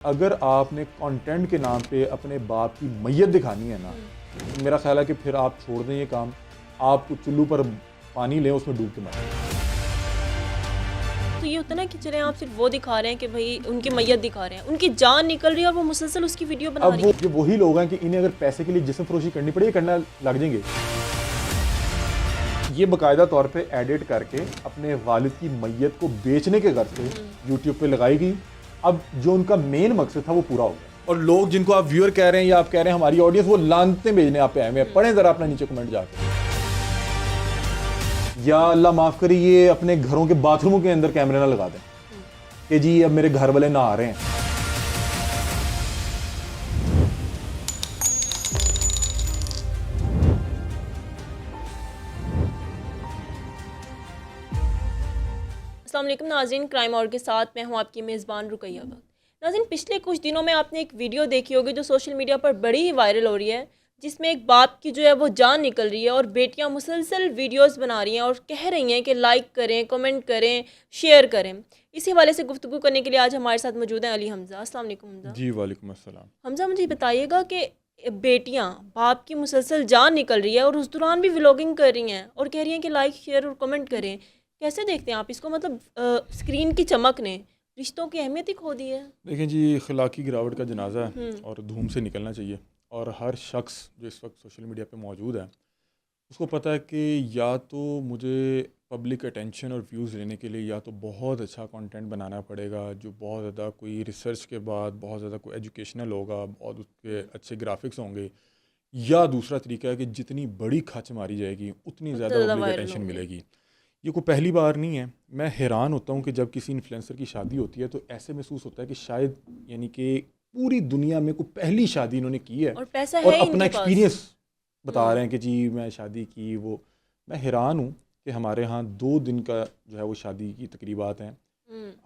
अगर आपने कंटेंट के नाम पे अपने बाप की मैयत दिखानी है ना, तो मेरा ख्याल है कि फिर आप छोड़ दें ये काम। आप चुल्लू पर पानी लें, उसमें डूब के मरें। तो ये होता है ना कि चले आप सिर्फ वो दिखा रहे हैं कि भाई उनकी मैयत दिखा रहे हैं, उनकी जान निकल रही है और वो मुसलसल उसकी वीडियो बना अब रही है। ये वही लोग हैं कि इन्हें अगर पैसे के लिए जिस्म फरोशी करनी पड़े, ये करना लग जाएंगे। ये बाकायदा तौर पे एडिट करके अपने वालिद की मैयत को बेचने के गर्ज से यूट्यूब पे लगाई गई। अब जो उनका मेन मकसद था वो पूरा हो गया। और लोग जिनको आप व्यूअर कह रहे हैं या आप कह रहे हैं हमारी ऑडियंस, वो लानतें भेजने आप पे आए हुए हैं। पढ़ें जरा अपना नीचे कमेंट जाके। या अल्लाह माफ करे, ये अपने घरों के बाथरूमों के अंदर कैमरे ना लगा दें कि जी अब मेरे घर वाले ना आ रहे हैं। अस्सलाम वालेकुम नाज़रीन, क्राइम और के साथ मैं हूं आपकी मेज़बान रुकैया भगत। नाज़रीन, पिछले कुछ दिनों में आपने एक वीडियो देखी होगी जो सोशल मीडिया पर बड़ी ही वायरल हो रही है, जिसमें एक बाप की जो है वो जान निकल रही है और बेटियां मुसलसल वीडियोस बना रही हैं और कह रही हैं कि लाइक करें, कमेंट करें, शेयर करें। इसी हवाले से गुफ्तगू करने के लिए आज हमारे साथ मौजूद हैं अली हमज़ा। अस्सलाम वालेकुम हमज़ा। जी वालेकुम अस्सलाम। हमज़ा, मुझे बताइएगा कि बेटियां बाप की मुसलसल जान निकल रही है और उस दौरान भी व्लॉगिंग कर रही हैं और कह रही हैं कि लाइक शेयर और कमेंट करें। कैसे देखते हैं आप इसको? मतलब स्क्रीन की चमक ने रिश्तों की अहमियत ही खो दी है। देखें जी, अखलाकी गिरावट का जनाजा है और धूम से निकलना चाहिए। और हर शख्स जो इस वक्त सोशल मीडिया पे मौजूद है, उसको पता है कि या तो मुझे पब्लिक अटेंशन और व्यूज़ लेने के लिए या तो बहुत अच्छा कंटेंट बनाना पड़ेगा जो बहुत ज़्यादा कोई रिसर्च के बाद बहुत ज़्यादा कोई एजुकेशनल होगा, बहुत उसके अच्छे ग्राफिक्स होंगे, या दूसरा तरीका है कि जितनी बड़ी खच मारी जाएगी उतनी ज़्यादा पब्लिक अटेंशन मिलेगी। ये कोई पहली बार नहीं है। मैं हैरान होता हूँ कि जब किसी इन्फ्लुएंसर की शादी होती है तो ऐसे महसूस होता है कि शायद यानी कि पूरी दुनिया में कोई पहली शादी इन्होंने की है और पैसा और है अपना इनके पास। एक्सपीरियंस बता रहे हैं कि जी मैं शादी की। वो मैं हैरान हूँ कि हमारे यहाँ 2 दिन का जो है वो शादी की तकरीबात हैं।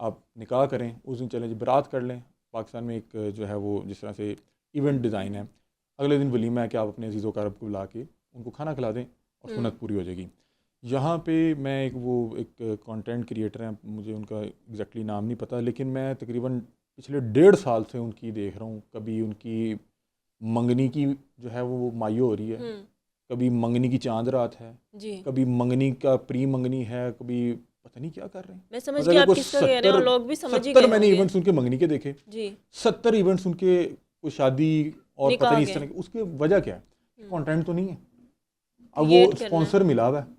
आप निकाह करें, उस दिन चलें जी बारात कर लें। पाकिस्तान में एक जो है वो जिस तरह से इवेंट डिज़ाइन है, अगले दिन वलीमा है कि आप अपने अजीज़ वकारब को बुला के उनको खाना खिला दें और सुन्नत पूरी हो जाएगी। यहाँ पे मैं एक कंटेंट क्रिएटर हैं, मुझे उनका एग्जैक्टली नाम नहीं पता, लेकिन मैं तकरीबन पिछले 1.5 साल से उनकी देख रहा हूँ। कभी उनकी मंगनी की जो है वो मायो हो रही है, कभी मंगनी की चांद रात है जी। कभी मंगनी का प्री मंगनी है, कभी पता नहीं क्या कर रहे हैं। मैं समझ गई आप किसका कह रहे हैं और लोग भी समझ ही गए 70 मैंने होंगे। इवेंट्स उनके मंगनी के देखे जी। 70 इवेंट्स उनके कोई शादी और निकाह पता नहीं इस के। तरह की। उसकी वजह क्या है? कंटेंट तो नहीं है। अब क्रिएट वो करना है। स्पॉन्सर मिला हुआ है,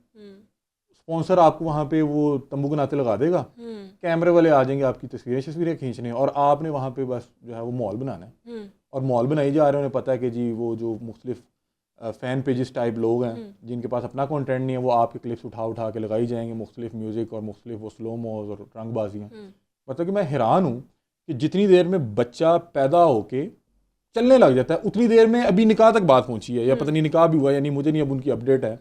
स्पॉन्सर आपको वहाँ पे वो तंबू के नाते लगा देगा, कैमरे वाले आ जाएंगे आपकी तस्वीरें खींचने और आपने वहाँ पे बस जो है वो मॉल बनाना है। और मॉल बनाई जा रहे हैं। उन्हें पता है कि जी वो जो मुख्तलिफ फ़ैन पेजेस टाइप लोग हैं जिनके पास अपना कंटेंट नहीं है, वो आपके क्लिप्स उठा के लगाई जाएंगे, मुख्तलिफ म्यूज़िक और मुख्तलिफ वो स्लो मोज और रंगबाजियाँ। मतलब कि मैं हैरान हूँ कि जितनी देर में बच्चा पैदा होके चलने लग जाता है उतनी देर में अभी निकाह तक बात पहुँची है, या पता नहीं निकाह भी हुआ या नहीं, मुझे नहीं अब उनकी अपडेट है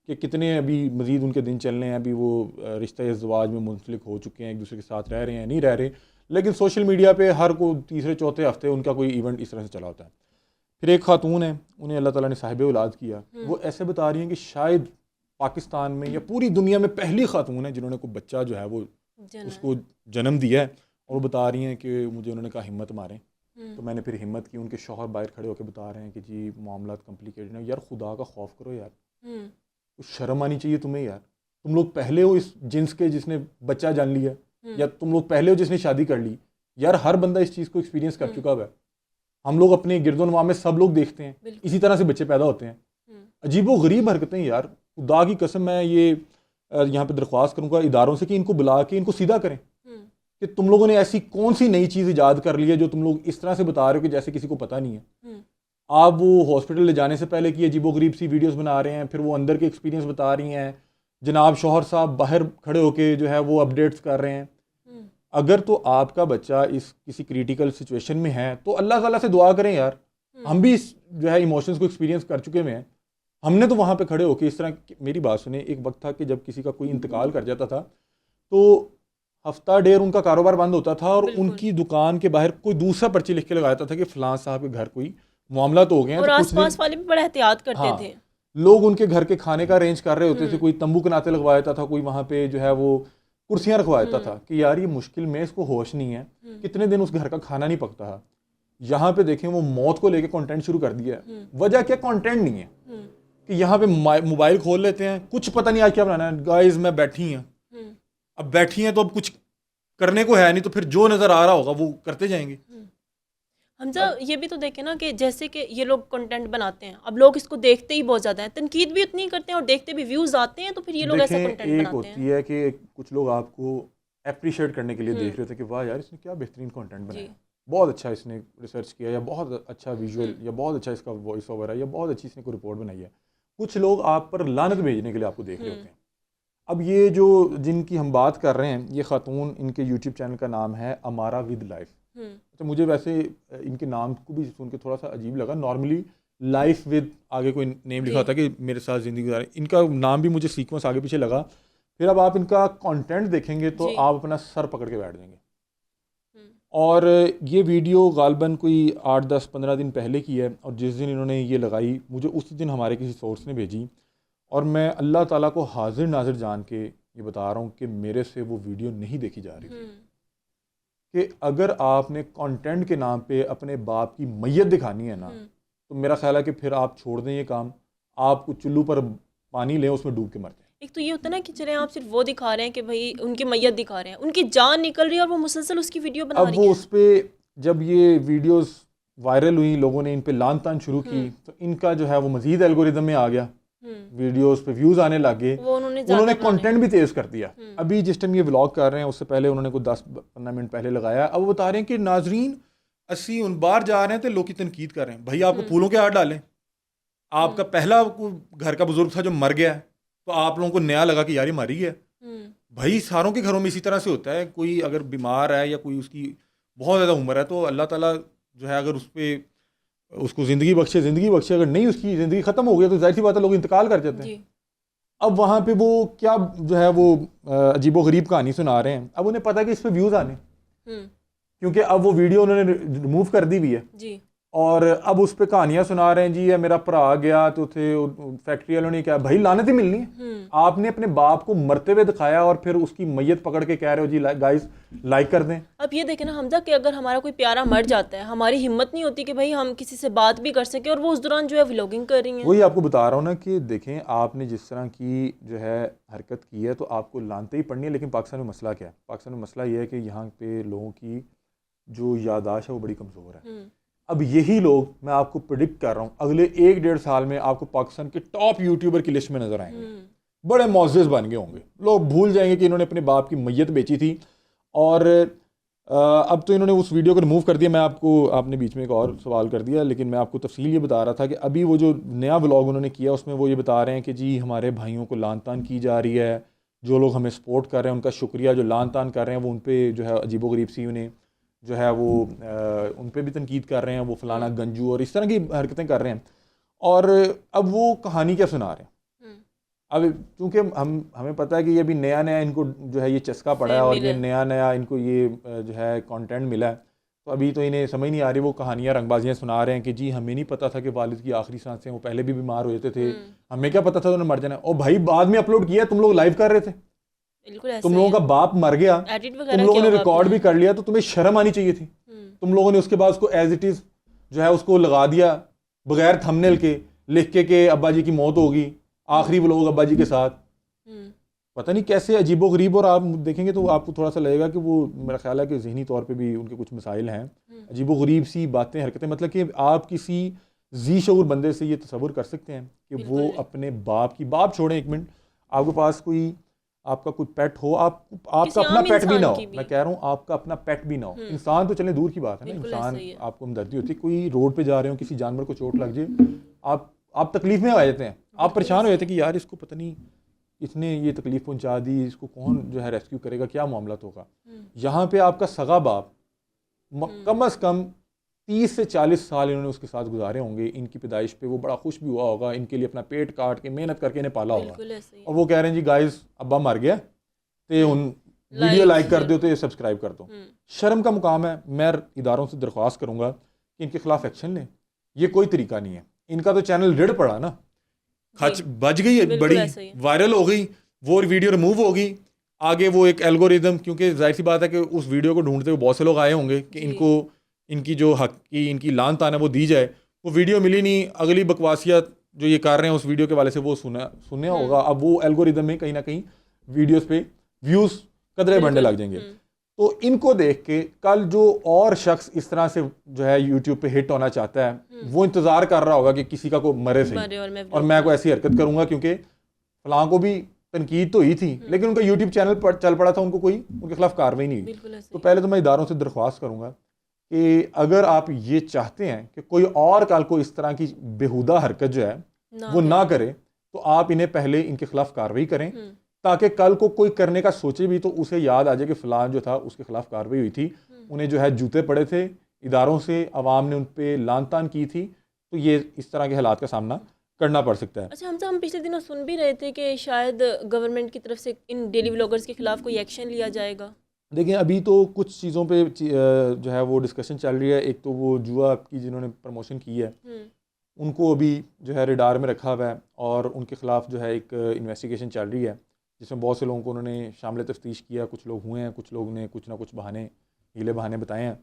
कि कितने अभी मज़ीद उनके दिन चलने हैं। अभी वो रिश्ते इज़्वाज में मुंसलिक हो चुके हैं, एक दूसरे के साथ रह रहे हैं, नहीं रह रहे। लेकिन सोशल मीडिया पे हर को तीसरे चौथे हफ्ते उनका कोई इवेंट इस तरह से चला होता है। फिर एक खातून है, उन्हें अल्लाह ताला ने साहिब औलाद किया, वो ऐसे बता रही हैं कि शायद पाकिस्तान में या पूरी दुनिया में पहली खातून है जिन्होंने कोई बच्चा जो है वो उसको जन्म दिया है। और वो बता रही हैं कि मुझे उन्होंने कहा हिम्मत मारें, तो मैंने फिर हिम्मत की। उनके शौहर बाहर खड़े होकर बता रहे हैं कि जी मामला कॉम्प्लिकेटेड है। यार खुदा का खौफ करो यार, कुछ शर्म आनी चाहिए तुम्हें यार। तुम लोग पहले हो इस जिन्स के जिसने बच्चा जान लिया, या तुम लोग पहले हो जिसने शादी कर ली। यार हर बंदा इस चीज़ को एक्सपीरियंस कर चुका है। हम लोग अपने गिरदोनवा में सब लोग देखते हैं, इसी तरह से बच्चे पैदा होते हैं। अजीबो गरीब हरकतें यार। खुदा की कसम, मैं ये यहाँ पे दरख्वास्त करूँगा इदारों से कि इनको बुला के इनको सीधा करें कि तुम लोगों ने ऐसी कौन सी नई चीज़ ईजाद कर ली है जो तुम लोग इस तरह से बता रहे हो कि जैसे किसी को पता नहीं है। आप वो हॉस्पिटल ले जाने से पहले की अजीबो गरीब सी वीडियोस बना रहे हैं, फिर वो अंदर के एक्सपीरियंस बता रही हैं। जनाब शौहर साहब बाहर खड़े होके जो है वो अपडेट्स कर रहे हैं। अगर तो आपका बच्चा इस किसी क्रिटिकल सिचुएशन में है तो अल्लाह ताला से दुआ करें यार। हम भी इस जो है इमोशंस को एक्सपीरियंस कर चुके हैं। हमने तो वहाँ पे खड़े होके इस तरह। मेरी बात सुने, एक वक्त था कि जब किसी का कोई इंतकाल कर जाता था तो हफ्ता डेढ़ उनका कारोबार बंद होता था और उनकी दुकान के बाहर कोई दूसरा पर्ची लिख के लगाता था कि फलां साहब के घर कोई मामला तो हो गया है। और तो आसपास वाले भी बड़ा एहतियात करते थे। लोग उनके घर के खाने का अरेंज कर रहे होते थे, कोई तंबू के नाते लगवा देता था, कोई वहाँ पे जो है वो कुर्सियां रखवा देता था कि यार ये मुश्किल में, इसको होश नहीं है, कितने दिन उस घर का खाना नहीं पकता है। यहाँ पे देखें वो मौत को लेके कंटेंट शुरू कर दिया है। वजह क्या, कंटेंट नहीं है कि यहाँ पे मोबाइल खोल लेते हैं, कुछ पता नहीं आज क्या बनाना है, गाइस मैं बैठी हैं, अब बैठी हैं तो अब कुछ करने को है नहीं, तो फिर जो नजर आ रहा होगा वो करते जाएंगे। हमजा ये भी तो देखें ना कि जैसे कि ये लोग कंटेंट बनाते हैं, अब लोग इसको देखते ही बहुत ज़्यादा हैं, तनकीद भी उतनी ही करते हैं और देखते भी व्यूज़ आते हैं, तो फिर ये लोग ऐसा देखें, कंटेंट एक बनाते होती हैं। है कि कुछ लोग आपको अप्रिशिएट करने के लिए देख रहे थे कि वाह यार इसने क्या बेहतरीन कंटेंट बनाया, बहुत अच्छा इसने रिसर्च किया, या बहुत अच्छा विजुअल, या बहुत अच्छा इसका वॉइस ओवर है, या बहुत अच्छी इसने कोई रिपोर्ट बनाई है। कुछ लोग आप पर लानत भेजने के लिए आपको देख रहे होते हैं। अब ये जो जिनकी हम बात कर रहे हैं, ये खातून, इनके यूट्यूब चैनल का नाम है अमारा विद लाइफ। तो मुझे वैसे इनके नाम को भी सुन के थोड़ा सा अजीब लगा। नॉर्मली लाइफ विद आगे कोई नेम लिखा होता है कि मेरे साथ ज़िंदगी गुजारे, इनका नाम भी मुझे सीक्वेंस आगे पीछे लगा। फिर अब आप इनका कंटेंट देखेंगे तो आप अपना सर पकड़ के बैठ जाएंगे। और ये वीडियो गालबन कोई 8, 10, 15 दिन पहले की है, और जिस दिन इन्होंने ये लगाई मुझे उसी दिन हमारे किसी सोर्स ने भेजी, और मैं अल्लाह ताला को हाजिर नाजिर जान के ये बता रहा हूँ कि मेरे से वो वीडियो नहीं देखी जा रही थी। कि अगर आपने कंटेंट के नाम पे अपने बाप की मैयत दिखानी है ना, तो मेरा ख्याल है कि फिर आप छोड़ दें ये काम, आप चुल्लू पर पानी लें, उसमें डूब के मर जाए। एक तो ये होता है ना कि चले आप सिर्फ वो दिखा रहे हैं कि भाई उनकी मैयत दिखा रहे हैं, उनकी जान निकल रही है और वो मुसलसल उसकी वीडियो बना रही है। अब वो उस पर जब ये वीडियोस वायरल हुई, लोगों ने इन पे लान तान शुरू की, तो इनका जो है वो मजीद एल्गोरिदम में आ गया, वीडियोस पे व्यूज आने लगे, उन्होंने कंटेंट भी तेज कर दिया। अभी जिस टाइम ये व्लॉग कर रहे हैं उससे पहले उन्होंने कोई 10-15 मिनट पहले लगाया। अब वो बता रहे हैं कि नाजरीन असी उन बाहर जा रहे हैं तो लोग की तनकीद कर रहे हैं। भाई आपको फूलों के हाथ डालें, आपका पहला घर का बुजुर्ग था जो मर गया, तो आप लोगों को नया लगा कि यार ये मरी है। भाई सारों के घरों में इसी तरह से होता है, कोई अगर बीमार है या कोई उसकी बहुत ज़्यादा उम्र है तो अल्लाह ताला जो है अगर उस पर उसको ज़िंदगी बख्शे, अगर नहीं उसकी ज़िंदगी ख़त्म हो गई तो जाहिर सी बात है लोग इंतकाल कर जाते हैं। अब वहाँ पे वो क्या जो है वो अजीबो गरीब कहानी सुना रहे हैं। अब उन्हें पता है कि इस पर व्यूज़ आने, क्योंकि अब वो वीडियो उन्होंने रिमूव कर दी हुई है जी। और अब उस पर कहानियां सुना रहे हैं जी, ये मेरा भरा गया तो थे फैक्ट्री वालों ने क्या, भाई लानत ही मिलनी है। आपने अपने बाप को मरते हुए दिखाया और फिर उसकी मैयत पकड़ के कह रहे हो जी गाइस लाइक कर दें। अब ये देखें ना हमजा कि अगर हमारा कोई प्यारा मर जाता है, हमारी हिम्मत नहीं होती कि भाई हम किसी से बात भी कर सके, और वो उस दौरान जो है व्लॉगिंग कर रही हैं। वही आपको बता रहा हूँ ना कि देखें आपने जिस तरह की जो है हरकत की है तो आपको लानते ही पड़नी है। लेकिन पाकिस्तान में मसला क्या है, पाकिस्तान में मसला ये है कि यहाँ पे लोगों की जो यादाश्त है वो बड़ी कमज़ोर है। अब यही लोग, मैं आपको प्रिडिक्ट कर रहा हूँ, अगले 1-1.5 साल में आपको पाकिस्तान के टॉप यूट्यूबर की लिस्ट में नजर आएंगे। बड़े मौज़िज़ बन गए होंगे, लोग भूल जाएंगे कि इन्होंने अपने बाप की मैयत बेची थी। और अब तो इन्होंने उस वीडियो को रिमूव कर दिया। आपने बीच में एक और सवाल कर दिया, लेकिन मैं आपको तफसील ये बता रहा था कि अभी वो जो नया व्लॉग उन्होंने किया उसमें वो ये बता रहे हैं कि जी हमारे भाइयों को लान तान की जा रही है, जो लोग हमें सपोर्ट कर रहे हैं उनका शुक्रिया, जो लान तान कर रहे हैं वो उन पर जो है अजीबो गरीब सी उन्हें जो है वो उन पे भी तनकीद कर रहे हैं, वो फलाना गंजू और इस तरह की हरकतें कर रहे हैं। और अब वो कहानी क्या सुना रहे हैं। अब क्योंकि हमें पता है कि ये भी नया इनको जो है ये चस्का पड़ा है और ये नया इनको ये जो है कंटेंट मिला है, तो अभी तो इन्हें समझ नहीं आ रही। वो कहानियाँ रंगबाजियाँ सुना रहे हैं कि जी हमें नहीं पता था कि वालिद की आखिरी सांसें, वो पहले भी बीमार हुए थे, हमें क्या पता था उन्होंने मर जाना। और भाई बाद में अपलोड किया, तुम लोग लाइव कर रहे थे, तुम लोगों का बाप मर गया, तुम लोगों ने रिकॉर्ड भी कर लिया, तो तुम्हें शर्म आनी चाहिए थी। तुम लोगों ने उसके बाद उसको एज इट इज जो है उसको लगा दिया बगैर थंबनेल के, लिख के अब्बा जी की मौत होगी, आखिरी व्लॉग अब्बा जी के साथ। पता नहीं कैसे अजीबो गरीब। और आप देखेंगे तो आपको थोड़ा सा लगेगा कि वो, मेरा ख्याल है कि जहनी तौर पे भी उनके कुछ मसाइल हैं, अजीबो गरीब सी बातें हरकतें। मतलब कि आप किसी जी शऊर बंदे से ये तसव्वुर कर सकते हैं कि वो अपने बाप छोड़ें एक मिनट, आपके पास कोई आपका कोई पेट हो, आपका अपना पेट भी ना हो, मैं कह रहा हूँ आपका अपना पेट भी ना हो, इंसान तो चले दूर की बात है ना, इंसान आपको हमदर्दी होती है, कोई रोड पे जा रहे हो किसी जानवर को चोट लग जाए, आप तकलीफ में आ जाते हैं, आप परेशान हो जाते हैं कि यार इसको पता नहीं इसने ये तकलीफ पहुंचा दी, इसको कौन जो है रेस्क्यू करेगा, क्या मामला होगा। यहाँ पे आपका सगा बाप कम अज़ कम 30 से 40 साल इन्होंने उसके साथ गुजारे होंगे, इनकी पैदाइश पे वो बड़ा खुश भी हुआ होगा, इनके लिए अपना पेट काट के मेहनत करके इन्हें पाला होगा, और वो कह रहे हैं जी गाइस अब्बा मर गया तो उन वीडियो लाइक कर दो, तो ये सब्सक्राइब कर दो। शर्म का मुकाम है। मैं इदारों से दरख्वास्त करूंगा कि इनके खिलाफ एक्शन लें, ये कोई तरीका नहीं है। इनका तो चैनल रेड पड़ा ना, खच बज गई है, बड़ी वायरल हो गई, वो वीडियो रिमूव हो गई, आगे वो एक एल्गोरिदम, क्योंकि जाहिर सी बात है कि उस वीडियो को ढूंढते हुए बहुत से लोग आए होंगे कि जी। इनको इनकी जो हक की इनकी लान तान है वो दी जाए, वो वीडियो मिली नहीं, अगली बकवासियत जो ये कर रहे हैं उस वीडियो के वाले से वो सुनने होगा। अब वो एल्गोरिदम में कहीं ना कहीं वीडियोस पे व्यूज कदरे बढ़ने लग जाएंगे। तो इनको देख के कल जो और शख्स इस तरह से जो है यूट्यूब पे हिट होना चाहता है वो इंतजार कर रहा होगा कि किसी का को मरे सही और मैं कोई ऐसी हरकत करूंगा, क्योंकि फलां को भी तनकीद तो ही थी लेकिन उनका यूट्यूब चैनल पर चल पड़ा था, उनको कोई उनके खिलाफ कार्रवाई नहीं हुई। तो पहले तो मैं इदारों से दरख्वास्त करूंगा कि अगर आप ये चाहते हैं कि कोई और कल को इस तरह की बेहुदा हरकत जो है वो ना करे, तो आप इन्हें पहले इनके खिलाफ कार्रवाई करें, ताकि कल को कोई करने का सोचे भी तो उसे याद आ जाए कि फलां जो था उसके खिलाफ कार्रवाई हुई थी, उन्हें जो है जूते पड़े थे, इदारों से आवाम ने उन पर लान तान की थी, तो ये इस तरह के हालात का सामना करना पड़ सकता है। अच्छा, हम पिछले दिनों सुन भी रहे थे कि शायद गवर्नमेंट की तरफ से इन डेली व्लॉगर्स के खिलाफ कोई एक्शन लिया जाएगा। देखिए अभी तो कुछ चीज़ों पे जो है वो डिस्कशन चल रही है। एक तो वो जुआ की जिन्होंने प्रमोशन की है उनको अभी जो है रडार में रखा हुआ है और उनके खिलाफ जो है एक इन्वेस्टिगेशन चल रही है, जिसमें बहुत से लोगों को उन्होंने शामिल तफ्तीश किया, कुछ लोग हुए हैं, कुछ लोग ने कुछ ना कुछ बहाने हीले बहाने बताए हैं।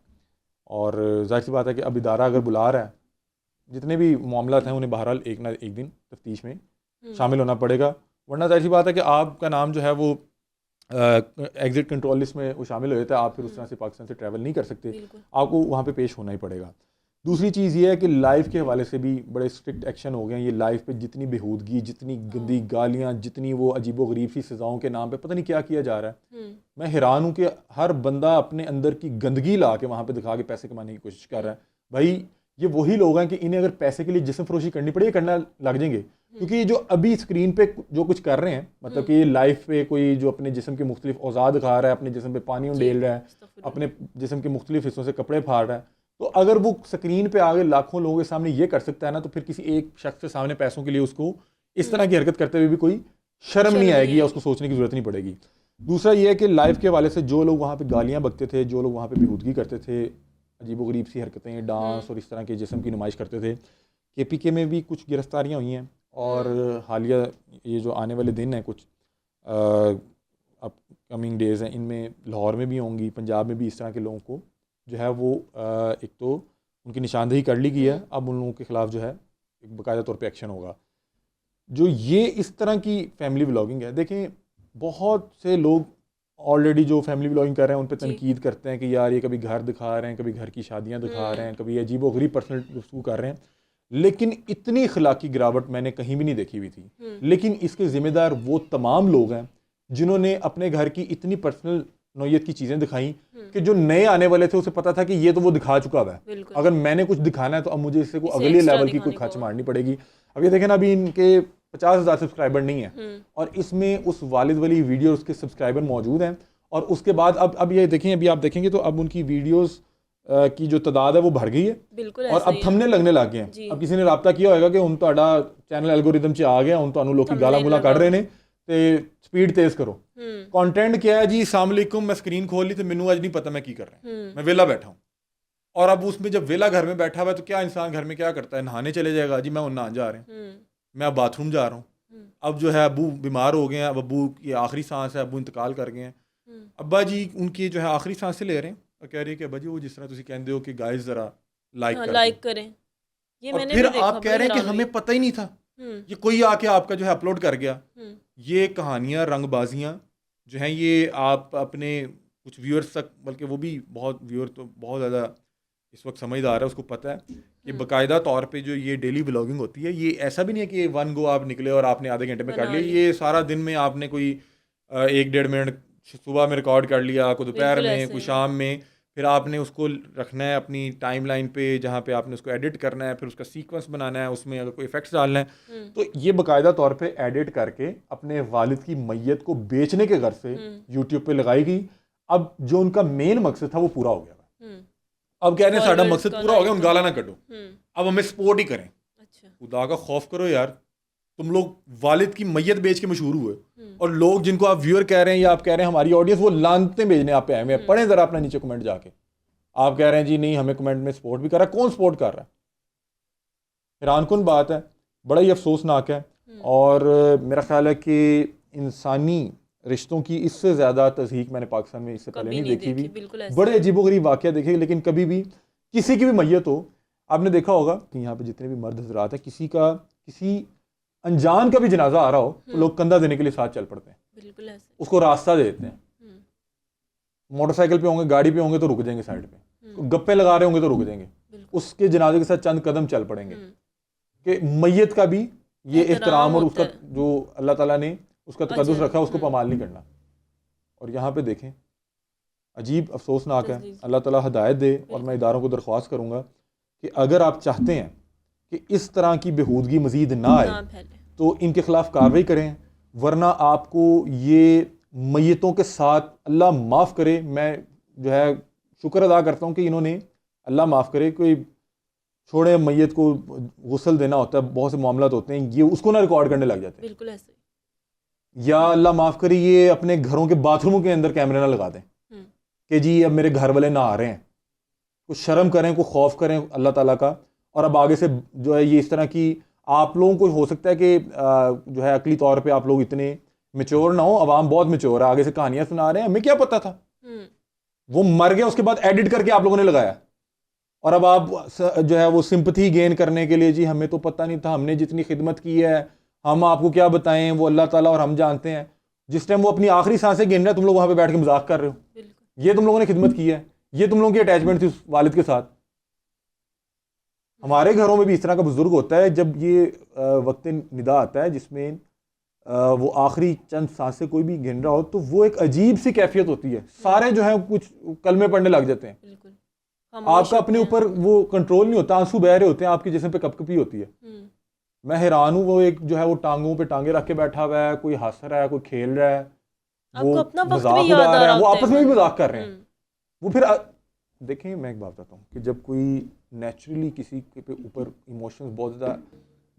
और जाहिर सी बात है कि अब इदारा अगर बुला रहा है, जितने भी मामला हैं उन्हें बहरहाल एक ना एक दिन तफ्तीश में शामिल होना पड़ेगा, वरना जाहिर सी बात है कि आपका नाम जो है वो एग्जिट कंट्रोल लिस्ट में वो शामिल हो जाता है, आप फिर उस तरह से पाकिस्तान से ट्रैवल नहीं कर सकते, आपको वहाँ पे पेश होना ही पड़ेगा। दूसरी चीज़ ये है कि लाइव के हवाले से भी बड़े स्ट्रिक्ट एक्शन हो गए हैं। ये लाइव पे जितनी बेहूदगी, जितनी गंदी गालियाँ, जितनी वो अजीबो गरीब सी सज़ाओं के नाम पे पता नहीं क्या किया जा रहा है। मैं हैरान हूँ कि हर बंदा अपने अंदर की गंदगी ला के वहाँ पे दिखा के पैसे कमाने की कोशिश कर रहा है। भाई ये वही लोग हैं कि इन्हें अगर पैसे के लिए जिस्म फरोशी करनी पड़े, करना लग जाएंगे, क्योंकि ये जो अभी स्क्रीन पे जो कुछ कर रहे हैं, मतलब कि लाइव पे कोई जो अपने जिस्म के मुख्तलिफ औज़ार दिखा रहा है, अपने जिस्म पे पानी उंडेल रहा है, अपने जिस्म के मुख्तलिफ हिस्सों से कपड़े फाड़ रहा है, तो अगर वो स्क्रीन पे आगे लाखों लोगों के सामने ये कर सकता है ना, तो फिर किसी एक शख्स के सामने पैसों के लिए उसको इस तरह की हरकत करते हुए भी कोई शर्म नहीं आएगी या उसको सोचने की जरूरत नहीं पड़ेगी। दूसरा ये है कि लाइव के हवाले से जो लोग वहाँ पे गालियाँ बकते थे, जो लोग वहाँ पे बेहूदगी करते थे, अजीब गरीब सी हरकतें, डांस और इस तरह के जिस्म की नुमाइश करते थे, KPK में भी कुछ गिरफ्तारियाँ हुई हैं और हालिया ये जो आने वाले दिन हैं कुछ अपकमिंग डेज़ हैं, इनमें लाहौर में भी होंगी, पंजाब में भी इस तरह के लोगों को जो है वो एक तो उनकी निशानदेही कर ली गई है, अब उन लोगों के खिलाफ जो है एक बाकायदा तौर पे एक्शन होगा। जो ये इस तरह की फैमिली व्लॉगिंग है, देखें बहुत से लोग ऑलरेडी जो फैमिली व्लॉगिंग कर रहे हैं उन पर तनकीद करते हैं कि यार ये कभी घर दिखा रहे हैं, कभी घर की शादियां दिखा रहे हैं, कभी अजीब व गरीब पर्सनल गुफ्तगू कर रहे हैं, लेकिन इतनी अखलाकी गिरावट मैंने कहीं भी नहीं देखी हुई थी। लेकिन इसके जिम्मेदार वो तमाम लोग हैं जिन्होंने अपने घर की इतनी पर्सनल नौयत की चीज़ें दिखाई कि जो नए आने वाले थे उसे पता था कि ये तो वो दिखा चुका हुआ है, अगर मैंने कुछ दिखाना है तो अब मुझे इससे कोई अगले लेवल की कोई खर्च मारनी पड़ेगी। अब ये देखें ना, अभी इनके 50,000 सब्सक्राइबर नहीं है और इसमें उस वालिद वाली वीडियो उसके सब्सक्राइबर मौजूद हैं, और उसके बाद अब ये देखें, अभी आप देखेंगे तो अब उनकी वीडियोस की जो तादाद है वो बढ़ गई है और अब थंबनेल लगने लग गए हैं। अब किसी ने रब्ता किया होगा कि उन ਤੁਹਾਡਾ चैनल एल्गोरिदम च आ गया, उन ਤੁਹਾਨੂੰ लोग गाला गुला ਕੱਢ ਰਹੇ ਨੇ ਤੇ स्पीड तेज करो। कंटेंट क्या है जी, अस्सलाम वालेकुम, मैं स्क्रीन खोल ली तो मैनू आज नहीं पता मैं की कर रहा हूँ, मैं वेला बैठा हूँ। और अब उसमें जब वेला घर में बैठा हुआ है तो क्या इंसान घर में क्या करता है, नहाने चले जाएगा, जी मैं नहा जा रहे हैं, मैं अब बाथरूम जा रहा हूँ। अब जो है अबू बीमार हो गए हैं, अब अबू की आखिरी सांस है, अबू इंतकाल कर गए हैं, अब्बा जी उनकी जो है आखिरी सांसें ले रहे हैं और कह रही है कि अब्बा जी वो जिस तरह तुम कहते हो कि गाइस जरा लाइक करें, ये मैंने फिर आप कह रहे हैं कि हमें पता ही नहीं था, ये कोई आके आपका जो है अपलोड कर गया। ये कहानियां, रंगबाजियां जो हैं ये आप अपने कुछ व्यूअर्स तक, बल्कि वो भी बहुत व्यूअर तो बहुत ज़्यादा इस वक्त समझदार है, उसको पता है कि बाकायदा तौर पे जो ये डेली व्लॉगिंग होती है, ये ऐसा भी नहीं है कि वन गो आप निकले और आपने आधे घंटे में कर लिया, ये सारा दिन में आपने कोई 1-1.5 मिनट सुबह में रिकॉर्ड कर लिया, कोई दोपहर में, कोई शाम में, फिर आपने उसको रखना है अपनी टाइम लाइन पे जहाँ पे आपने उसको एडिट करना है, फिर उसका सीक्वेंस बनाना है, उसमें अगर कोई इफेक्ट्स डालना है तो ये बाकायदा तौर पे एडिट करके अपने वालिद की मैयत को बेचने के घर से यूट्यूब पे लगाई गई। अब जो उनका मेन मकसद था वो पूरा हो गया। अब कह रहे हैं साडा मकसद पूरा हो गया, उन गाला ना कटो, अब हमें सपोर्ट ही करें। खुदा का खौफ करो यार, तुम लोग वालिद की मैयत बेच के मशहूर हुए और लोग जिनको आप व्यूअर कह रहे हैं या आप कह रहे हैं हमारी ऑडियंस, वो लानतें भेजने आप पे आए हुए हैं। पढ़ें जरा अपना नीचे कमेंट जाके, आप कह रहे हैं जी नहीं हमें कमेंट में सपोर्ट भी कर रहा है, कौन सपोर्ट कर रहा है? हैरानकुन बात है, बड़ा ही अफसोसनाक है। और मेरा ख्याल है कि इंसानी रिश्तों की इससे ज़्यादा तज़हीक मैंने पाकिस्तान में इससे पहले कभी नहीं देखी हुई। बिल्कुल ऐसे बड़े अजीबोगरीब वाक़या देखे, लेकिन कभी भी किसी की भी मैयत हो, आपने देखा होगा कि यहाँ पे जितने भी मर्द हजरात हैं, किसी अनजान का भी जनाजा आ रहा हो तो लोग कंधा देने के लिए साथ चल पड़ते हैं, बिल्कुल ऐसे उसको रास्ता दे देते हैं। मोटरसाइकिल पे होंगे, गाड़ी पे होंगे तो रुक जाएंगे साइड पे, गप्पे लगा रहे होंगे तो रुक जाएंगे, उसके जनाजे के साथ चंद कदम चल पड़ेंगे कि मैयत का भी ये एहतराम और उसका जो अल्लाह ताला ने उसका तकद्दुस रखा है उसको पामाल नहीं करना। और यहाँ पे देखें अजीब अफसोसनाक है। अल्लाह ताला हिदायत दे। और मैं इदारों को दरख्वास्त करूँगा कि अगर आप चाहते हैं कि इस तरह की बेहूदगी मज़ीद ना आए तो इनके खिलाफ कार्रवाई करें, वरना आपको ये मैयतों के साथ अल्लाह माफ़ करे। मैं जो है शुक्र अदा करता हूँ कि इन्होंने अल्लाह माफ़ करे, कोई छोड़े मैयत को गुस्ल देना होता है, बहुत से मामलात होते हैं, ये उसको ना रिकॉर्ड करने लग जाते हैं। बिल्कुल ऐसे। या अल्लाह माफ़ करे ये अपने घरों के बाथरूमों के अंदर कैमरे ना लगा दें कि जी अब मेरे घर वाले ना आ रहे हैं। कुछ शर्म करें, कुछ खौफ करें अल्लाह ताला का। और अब आगे से जो है ये इस तरह की आप लोगों को हो सकता है कि जो है अकली तौर पे आप लोग इतने मेच्योर ना हो, अवाम बहुत मेच्योर है, आगे से कहानियां सुना रहे हैं, हमें क्या पता था, वो मर गया उसके बाद एडिट करके आप लोगों ने लगाया। और अब आप जो है वो सिंपथी गेन करने के लिए जी हमें तो पता नहीं था, हमने जितनी खिदमत की है हम आपको क्या बताएं, वो अल्लाह ताला और हम जानते हैं। जिस टाइम वो अपनी आखिरी सांसें गिन रहा है तुम लोग वहां पे बैठ के मजाक कर रहे हो। ये तुम लोगों ने खिदमत की है, ये तुम लोगों की अटैचमेंट थी उस वालिद के साथ। हमारे घरों में भी इस तरह का बुजुर्ग होता है, जब ये वक्त निदा आता है जिसमें वो आखिरी चंद सांसें कोई भी गिन रहा हो तो वो एक अजीब सी कैफियत होती है। सारे जो है कुछ कलमे पढ़ने लग जाते हैं, आपका अपने ऊपर वो कंट्रोल नहीं होता, आंसू बह रहे होते हैं, आपकी जिस्म पे कपकपी होती है। मैं हैरान हूँ, वो एक जो है वो टांगों पे टांगे रख के बैठा हुआ है, कोई हंस रहा है, कोई खेल रहा है, वो मजाक उड़ा रहा है, वो आपस में भी मजाक कर रहे हैं। वो फिर देखें, मैं एक बात बताता हूँ कि जब कोई नेचुरली किसी के ऊपर इमोशंस बहुत ज़्यादा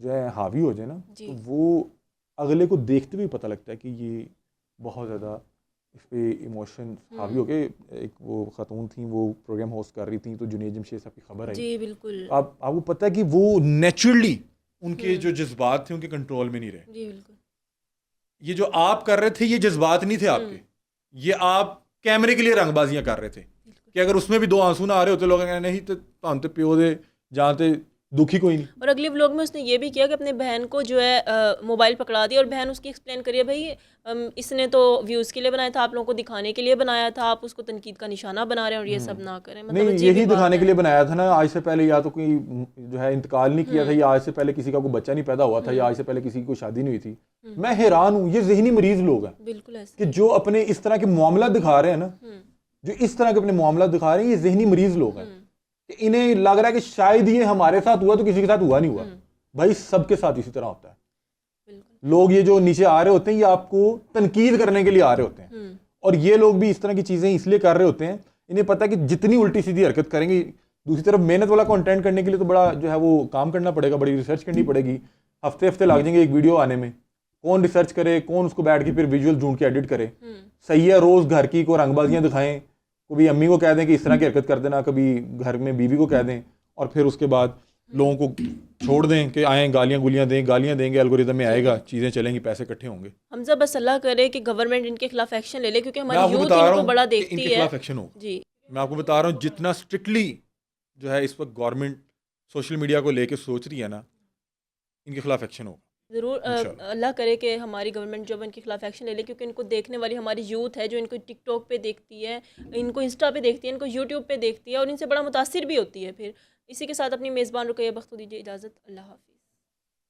जो है हावी हो जाए ना, तो वो अगले को देखते हुए पता लगता है कि ये बहुत ज़्यादा इस पे इमोशन हावी हो गए। एक वो खातून थी, वो प्रोग्राम होस्ट कर रही थी, तो जुनैद जमशेद साहब की खबर आई। जी बिल्कुल। आपको पता है कि वो नेचुरली उनके जो जज्बात थे उनके कंट्रोल में नहीं रहे। जी बिल्कुल। ये जो आप कर रहे थे ये जज्बात नहीं थे आपके, ये आप कैमरे के लिए रंगबाजियां कर रहे थे कि अगर उसमें भी दो आंसू ना आ रहे होते लोग कहने नहीं तो प्यो दे जानते दुखी कोई नहीं। और अगले व्लॉग में उसने ये भी किया कि अपने बहन को जो है मोबाइल पकड़ा दिया और बहन उसकी एक्सप्लेन करिए भाई इसने तो व्यूज़ के लिए बनाया था, आप लोगों को दिखाने के लिए बनाया था, आप उसको तनकीद का निशाना बना रहे हैं और ये सब ना करें। मतलब नहीं, यही दिखाने के लिए बनाया था ना। आज से पहले या तो कोई जो है इंतकाल नहीं किया था, या आज से पहले किसी का कोई बच्चा नहीं पैदा हुआ था, या आज से पहले किसी की कोई शादी नहीं हुई थी। मैं हैरान हूँ, ये ज़हनी मरीज लोग हैं बिल्कुल ऐसे कि जो अपने इस तरह के मामला दिखा रहे हैं ना, जो इस तरह के अपने मामला दिखा रहे हैं, ये ज़हनी मरीज लोग हैं। इन्हें लग रहा है कि शायद ये हमारे साथ हुआ तो किसी के साथ हुआ नहीं हुआ। भाई सबके साथ इसी तरह होता है। लोग ये जो नीचे आ रहे होते हैं ये आपको तनकीद करने के लिए आ रहे होते हैं, और ये लोग भी इस तरह की चीजें इसलिए कर रहे होते हैं, इन्हें पता है कि जितनी उल्टी सीधी हरकत करेंगे। दूसरी तरफ मेहनत वाला कंटेंट करने के लिए तो बड़ा जो है वो काम करना पड़ेगा, बड़ी रिसर्च करनी पड़ेगी, हफ्ते हफ्ते लग जाएंगे एक वीडियो आने में। कौन रिसर्च करे, कौन उसको बैठ के फिर विजुअल ढूंढ के एडिट करे। सही है रोज घर की को रंगबाजियां दिखाएं, कभी अम्मी को कह दें कि इस तरह की हरकत कर देना, कभी घर में बीवी को कह दें, और फिर उसके बाद लोगों को छोड़ दें कि आए गालियां गुलियां दें, गालियां देंगे, एल्गोरिदम में आएगा, चीज़ें चलेंगी, पैसे इकट्ठे होंगे। हमजा बस अल्लाह करे कि गवर्नमेंट इनके खिलाफ एक्शन ले ले, क्योंकि हमारी यूथ इनको बड़ा देखती है। इनके खिलाफ एक्शन हो जी। मैं आपको बता रहा हूँ, जितना स्ट्रिक्टली जो है इस वक्त गवर्नमेंट सोशल मीडिया को लेके सोच रही है ना, इनके खिलाफ एक्शन हो ज़रूर। अल्लाह करे कि हमारी गवर्नमेंट जो इनके खिलाफ एक्शन ले ले, क्योंकि इनको देखने वाली हमारी यूथ है जो इनको टिकटॉक पे देखती है, इनको इंस्टा पे देखती है, इनको यूट्यूब पे देखती है और इनसे बड़ा मुतासिर भी होती है। फिर इसी के साथ अपनी मेज़बान रुकैया बख्त को दीजिए इजाज़त। अल्लाह हाफ़िज़।